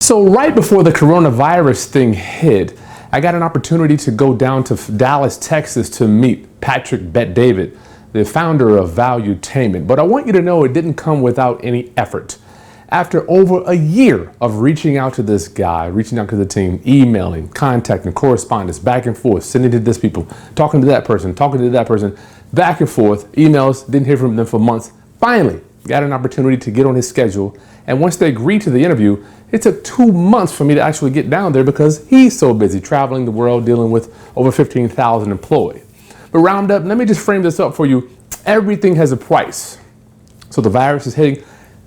So right before the coronavirus thing hit, I got an opportunity to go down to Dallas, Texas to meet Patrick Bet-David, the founder of Valuetainment. But I want you to know it didn't come without any effort. After over a year of reaching out to this guy, reaching out to the team, emailing, contacting, correspondence, back and forth, sending to this people, talking to that person, back and forth, emails, didn't hear from them for months. Finally, got an opportunity to get on his schedule. And once they agreed to the interview, it took 2 months for me to actually get down there because he's so busy traveling the world dealing with over 15,000 employees. But round up, let me just frame this up for you. Everything has a price. So the virus is hitting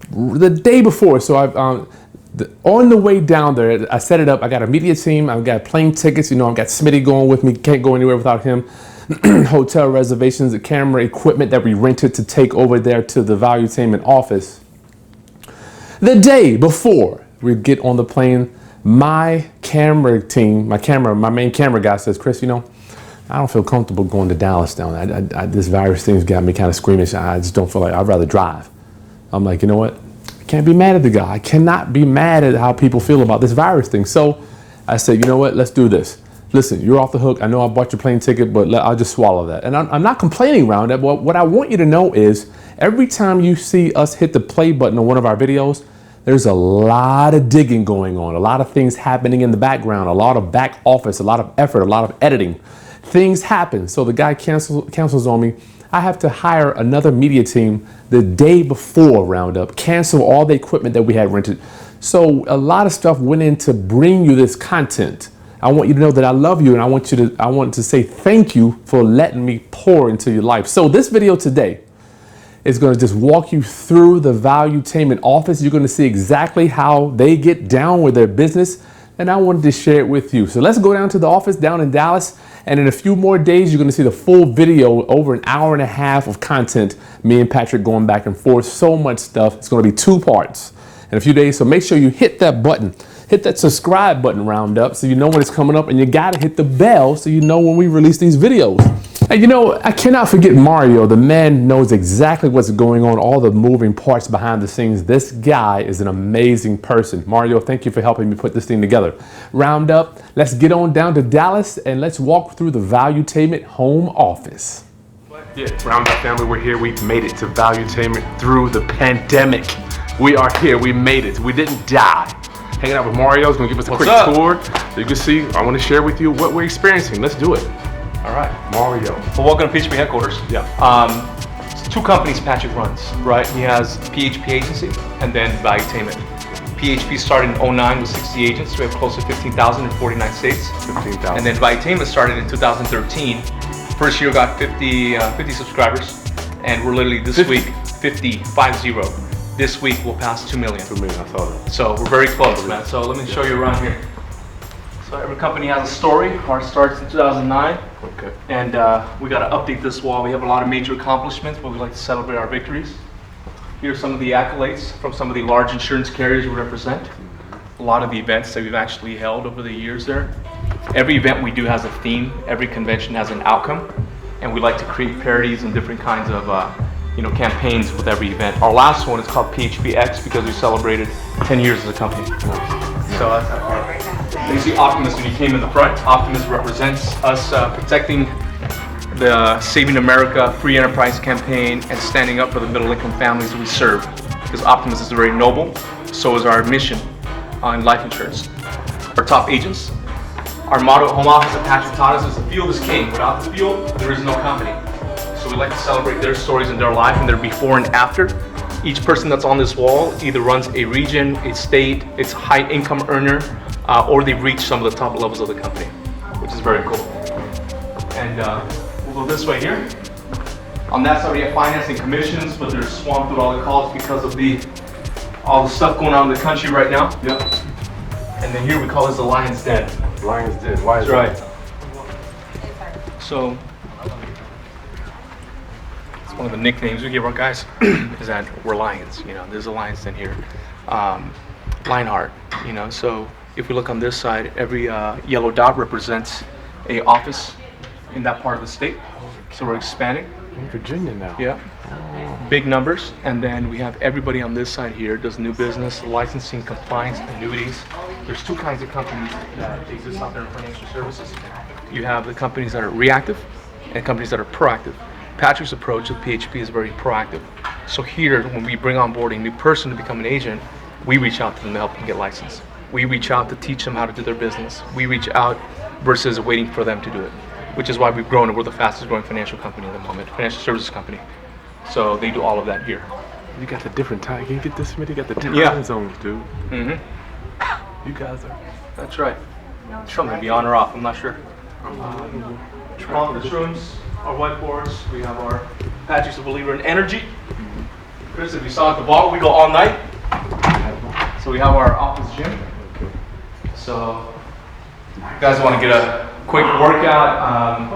the day before. So on the way down there, I set it up. I got a media team. I've got plane tickets. I've got Smitty going with me. Can't go anywhere without him. Hotel reservations, the camera equipment that we rented to take over there to the Valuetainment office. The day before we get on the plane, my camera team, my main camera guy says, Chris, I don't feel comfortable going to Dallas down there. This virus thing's got me kind of squeamish. I just don't feel like I'd rather drive. I'm like, you know what? I can't be mad at the guy. I cannot be mad at how people feel about this virus thing. So I said, you know what? Let's do this. Listen, you're off the hook. I know I bought your plane ticket, but I'll just swallow that. And I'm not complaining around that. But what I want you to know is every time you see us hit the play button on one of our videos, there's a lot of digging going on, a lot of things happening in the background, a lot of back office, a lot of effort, a lot of editing. Things happen. So the guy cancels on me. I have to hire another media team the day before Roundup, cancel all the equipment that we had rented. So a lot of stuff went in to bring you this content. I want you to know that I love you, and I want to say thank you for letting me pour into your life. So this video today is going to just walk you through the Valuetainment office. You're going to see exactly how they get down with their business, and I wanted to share it with you. So let's go down to the office down in Dallas, and in a few more days, you're going to see the full video, over an hour and a half of content, me and Patrick going back and forth. So much stuff. It's going to be 2 parts in a few days, so make sure you hit that button. Hit that subscribe button, Roundup, so you know when it's coming up, and you gotta hit the bell so you know when we release these videos. And I cannot forget Mario. The man knows exactly what's going on, all the moving parts behind the scenes. This guy is an amazing person. Mario, thank you for helping me put this thing together. Roundup, let's get on down to Dallas and let's walk through the Valuetainment home office. Yeah, Roundup family, we're here. We made it to Valuetainment through the pandemic. We are here, we made it. We didn't die. Hanging out with Mario. He's gonna give us a quick tour so you can see. I want to share with you what we're experiencing. Let's do it. All right, Mario. Well, welcome to PHP headquarters. Yeah. It's 2 companies Patrick runs, right? He has PHP agency and then Valuetainment. PHP started in 2009 with 60 agents. We have close to 15,000 in 49 states. 15,000. And then Valuetainment started in 2013. First year got 50 subscribers, and we're literally this week 50. This week we'll pass 2 million. 2 million, I saw that. So we're very close, man. So let me show you around here. So every company has a story. Ours starts in 2009. Okay. And we got to update this wall. We have a lot of major accomplishments, but we like to celebrate our victories. Here are some of the accolades from some of the large insurance carriers we represent. A lot of the events that we've actually held over the years there. Every event we do has a theme. Every convention has an outcome. And we like to create parodies and different kinds of campaigns with every event. Our last one is called PHPX because we celebrated 10 years as a company. So that's that part. You see Optimus when you came in the front. Optimus represents us protecting the Saving America Free Enterprise campaign and standing up for the middle income families that we serve. Because Optimus is very noble, so is our mission on life insurance. Our top agents. Our motto at home office at Patrick taught us is the field is king. Without the field, there is no company. So we like to celebrate their stories in their life and their before and after. Each person that's on this wall either runs a region, a state, it's a high income earner, or they've reached some of the top levels of the company, which is very cool. And we'll go this way here. On that side we have financing commissions, but they're swamped with all the calls because of all the stuff going on in the country right now. Yep. And then here we call this the Lion's Den. Lion's Den. Why is That's that? Right. So one of the nicknames we give our guys is that we're lions. There's a lion's den here. Lionheart. So if we look on this side, every yellow dot represents a office in that part of the state. So we're expanding. In Virginia now. Yeah. Big numbers. And then we have everybody on this side here does new business, licensing, compliance, annuities. There's two kinds of companies that exist out there in financial services. You have the companies that are reactive and companies that are proactive. Patrick's approach with PHP is very proactive. So here, when we bring on board a new person to become an agent, we reach out to them to help them get licensed. We reach out to teach them how to do their business. We reach out versus waiting for them to do it, which is why we've grown and we're the fastest growing financial company at the moment, financial services company. So they do all of that here. You got the different time. Can you get this, Smitty? You got the time zones, dude. Mm-hmm. You guys are. That's right. Something to be on or off, I'm not sure. Conference rooms, our whiteboards. We have our Patrick's a believer in energy. Chris, if you saw at the bottom, we go all night. So we have our office gym. So if you guys want to get a quick workout,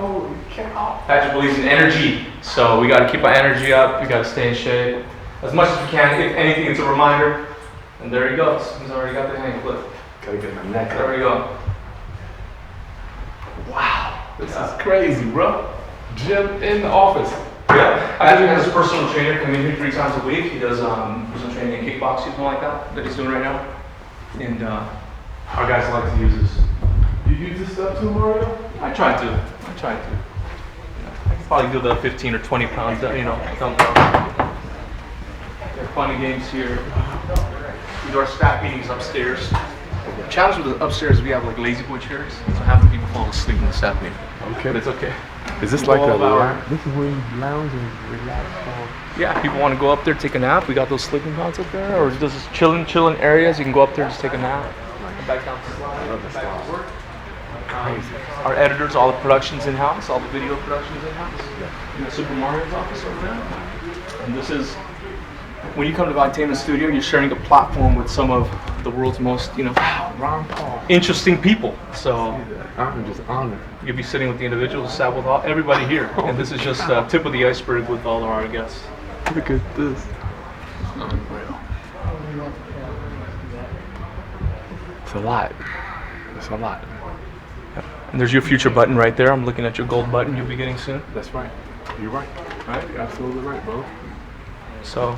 Patrick believes in energy. So we got to keep our energy up. We got to stay in shape as much as we can. If anything, it's a reminder. And there he goes. He's already got the hang flip. Gotta get my neck up. There we go. Wow, This is crazy, bro. Gym in the office. Yeah, Patrick has a personal trainer come in here 3 times a week. He does personal training in kickboxing, something like that he's doing right now. And our guys like to use this. You use this stuff too, Mario? I try to. I can probably do the 15 or 20 pounds, dumbbell. We have fun and games here. We do our staff meetings upstairs. The challenge with the upstairs, we have like lazy boy chairs, so half the people fall asleep in the staff meeting. Okay. But it's okay. Is this like this is where you lounge and relax? Yeah, people want to go up there, take a nap. We got those sleeping pods up there, or just chilling areas. You can go up there and just take a nap. Come back down to the slide. I love the slide. Crazy. Our editors, all the productions in-house, all the video productions in-house. In the Super Mario's office over there. And this is, when you come to Valuetainment Studio, you're sharing a platform with some of the world's most, Ron Paul. interesting people. So I'm just honored. you'll be sitting with the individuals, sat with everybody here. And this is just tip of the iceberg with all of our guests. Look at this. Unreal. It's a lot. It's a lot. And there's your future button right there. I'm looking at your gold button you'll be getting soon. That's right. You're right. Right? You're absolutely right, bro. So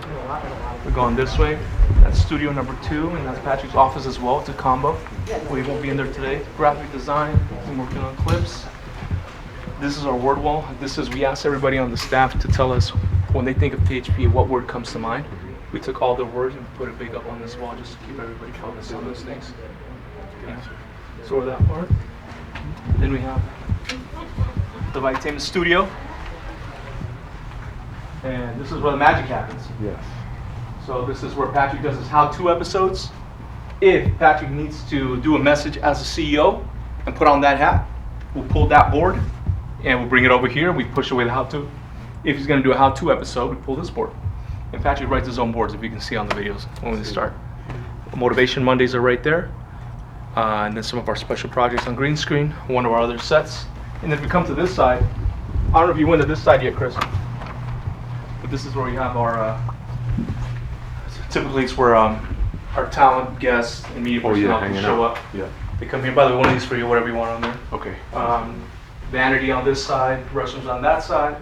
we're going this way. That's studio number 2, and that's Patrick's office as well. It's a combo. We won't be in there today. Graphic design. I'm working on clips. This is our word wall. We asked everybody on the staff to tell us when they think of PHP, what word comes to mind. We took all their words and put it big up on this wall just to keep everybody focused on those things. Yeah. So that part. Then we have the Valuetainment Studio. And this is where the magic happens. Yes. So this is where Patrick does his how-to episodes. If Patrick needs to do a message as a CEO and put on that hat, we'll pull that board and we'll bring it over here and we push away the how-to. If he's going to do a how-to episode, we pull this board. And Patrick writes his own boards, if you can see on the videos when we start. Motivation Mondays are right there. And then some of our special projects on green screen, one of our other sets. And then if we come to this side, I don't know if you went to this side yet, Chris, but this is where we have our, typically it's where our talent, guests, and media personnel can show up. Yeah. They come here, by the way, one of these for you, whatever you want on there. Okay. Vanity on this side, restrooms on that side.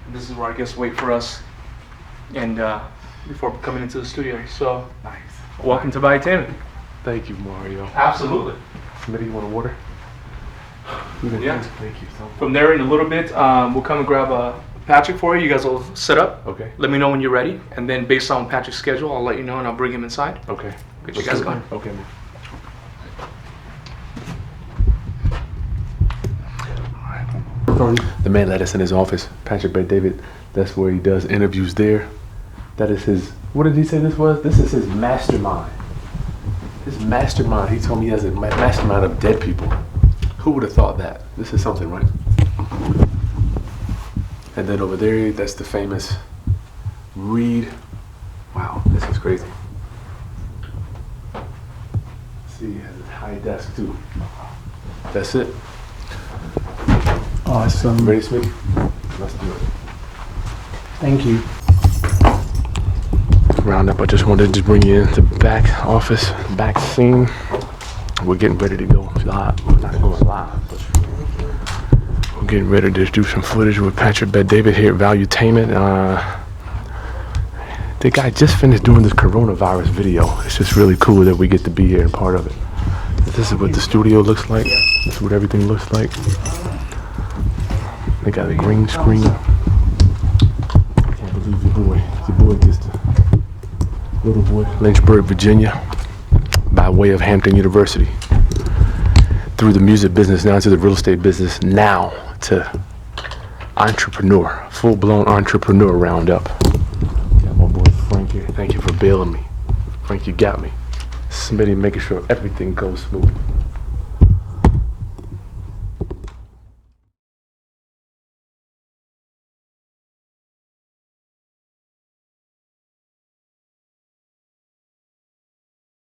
And this is where our guests wait for us and before coming into the studio. So, Nice. welcome to Valuetainment. Thank you, Mario. Absolutely. Smitty, you want a water? Yeah. Thank you so much. From there in a little bit, we'll come and grab Patrick for you. You guys will set up. Okay. Let me know when you're ready. And then based on Patrick's schedule, I'll let you know and I'll bring him inside. Okay. Get you guys going. Okay, man. The man let us in his office, Patrick Bet-David. That's where he does interviews there. That is his, what did he say this was? This is his mastermind. His mastermind. He told me he has a mastermind of dead people. Who would have thought that? This is something, right? And then over there, that's the famous Reed. Wow, this is crazy. See, he has a high desk too. That's it. Awesome. Ready, Smitty? Let's do it. Thank you. Roundup, I just wanted to bring you into back office, back scene. We're getting ready to go live. We're not going live, but I'm getting ready to do some footage with Patrick Bet David here at Valuetainment. The guy just finished doing this coronavirus video. It's just really cool that we get to be here and part of it. This is what the studio looks like. This is what everything looks like. They got a green screen. I can't believe your boy gets to little boy, Lynchburg, Virginia, by way of Hampton University. Through the music business now to the real estate business, now to entrepreneur, full-blown entrepreneur roundup. Got my boy Frank here. Thank you for bailing me. Frank, you got me. Somebody making sure everything goes smooth.